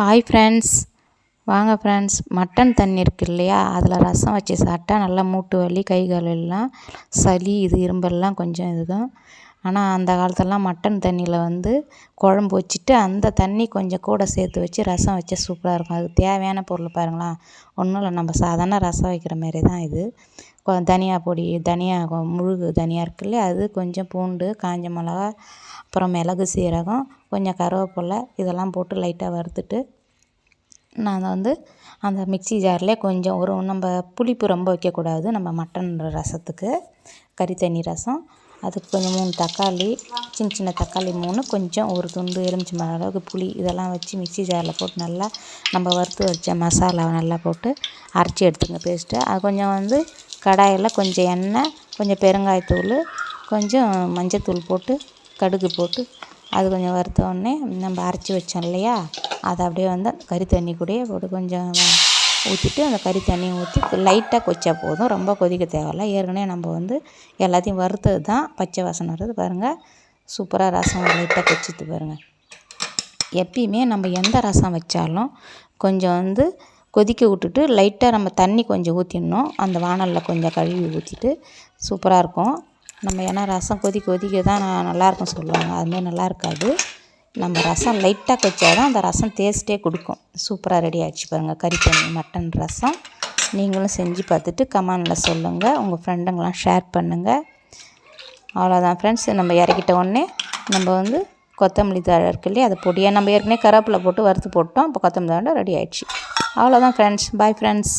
Hi friends, வாங்க friends. Mutton தண்ணி இருக்குது இல்லையா, அதில் ரசம் வச்சு சாப்பிட்டா நல்லா மூட்டு வலி, கை கால் எல்லாம் சளி, இரும்பெல்லாம் கொஞ்சம் இதுதான். ஆனால் அந்த காலத்துலலாம் மட்டன் தண்ணியில் குழம்பு வச்சுட்டு அந்த தண்ணி கொஞ்சம் கூட சேர்த்து வச்சு ரசம் வச்சா சூப்பராக இருக்கும். அதுக்கு தேவையான பொருள் பாருங்களேன். ஒன்றும் இல்லை, நம்ம சாதாரண ரசம் வைக்கிற மாரி தான் இது. தனியா பொடி, முழு தனியா இருக்குது இல்லையா, அது கொஞ்சம் பூண்டு, காஞ்ச மிளகா, அப்புறம் மிளகு, சீரகம், கொஞ்சம் கருவேப்பிலை இதெல்லாம் போட்டு லைட்டாக வறுத்துட்டு நான் அந்த மிக்ஸி ஜார்லேயே கொஞ்சம் நம்ம புளிப்பு ரொம்ப வைக்கக்கூடாது. நம்ம மட்டன் ரசத்துக்கு, கறி தண்ணி ரசம், அதுக்கு கொஞ்சம் 3 தக்காளி, சின்ன சின்ன தக்காளி 3, கொஞ்சம் ஒரு துண்டு எலுமிச்சம்பழம் அளவுக்கு புளி, இதெல்லாம் வச்சு மிக்ஸி ஜாரில் போட்டு நல்லா நம்ம வறுத்து வச்ச மசாலாவை நல்லா போட்டு அரைச்சி எடுத்துங்க பேஸ்ட்டு. அது கொஞ்சம் கடாயில் கொஞ்சம் எண்ணெய், கொஞ்சம் பெருங்காயத்தூள், கொஞ்சம் மஞ்சத்தூள் போட்டு கடுகு போட்டு அது கொஞ்சம் வறுத்த உடனே நம்ம அரைச்சி வச்சோம் இல்லையா, அதை அப்படியே கறி தண்ணி கூடயே போட்டு கொஞ்சம் ஊற்றிட்டு அந்த கறி தண்ணியை ஊற்றி லைட்டாக கொதிச்சா போதும், ரொம்ப கொதிக்க தேவையில்ல. ஏற்கனவே நம்ம எல்லாத்தையும் வறுத்தது தான், பச்சை வாசனை வருது பாருங்கள். சூப்பராக ரசம் லைட்டாக கொதிச்சுது பாருங்கள். எப்பயுமே நம்ம எந்த ரசம் வச்சாலும் கொஞ்சம் கொதிக்க விட்டுட்டு லைட்டாக நம்ம தண்ணி கொஞ்சம் ஊற்றிடணும். அந்த வாணலில் கொஞ்சம் கழுவி ஊற்றிட்டு சூப்பராக இருக்கும். நம்ம ஏன்னா ரசம் கொதிக்க தான் நல்லாயிருக்கும் சொல்லுவாங்க, அதுமாதிரி நல்லா இருக்காது. நம்ம ரசம் லைட்டாக கொதிச்சா தான் அந்த ரசம் டேஸ்ட்டே கொடுக்கும். சூப்பராக ரெடி ஆகிடுச்சு பாருங்கள், கறி தண்ணி மட்டன் ரசம். நீங்களும் செஞ்சு பார்த்துட்டு கமெண்டில் சொல்லுங்கள், உங்கள் ஃப்ரெண்டுங்களாம் ஷேர் பண்ணுங்கள். அவ்வளோதான் ஃப்ரெண்ட்ஸ். நம்ம இறக்கிட்ட உடனே நம்ம கொத்தமல்லி தழை இருக்கு இல்லையா, அதை பொடியாக நம்ம ஏற்கனவே கருவேப்பிலை போட்டு வறுத்து போட்டோம். இப்போ கொத்தமல்லி தழை ரெடி ஆகிடுச்சு. அவ்வளோதான் ஃப்ரெண்ட்ஸ். Bye friends.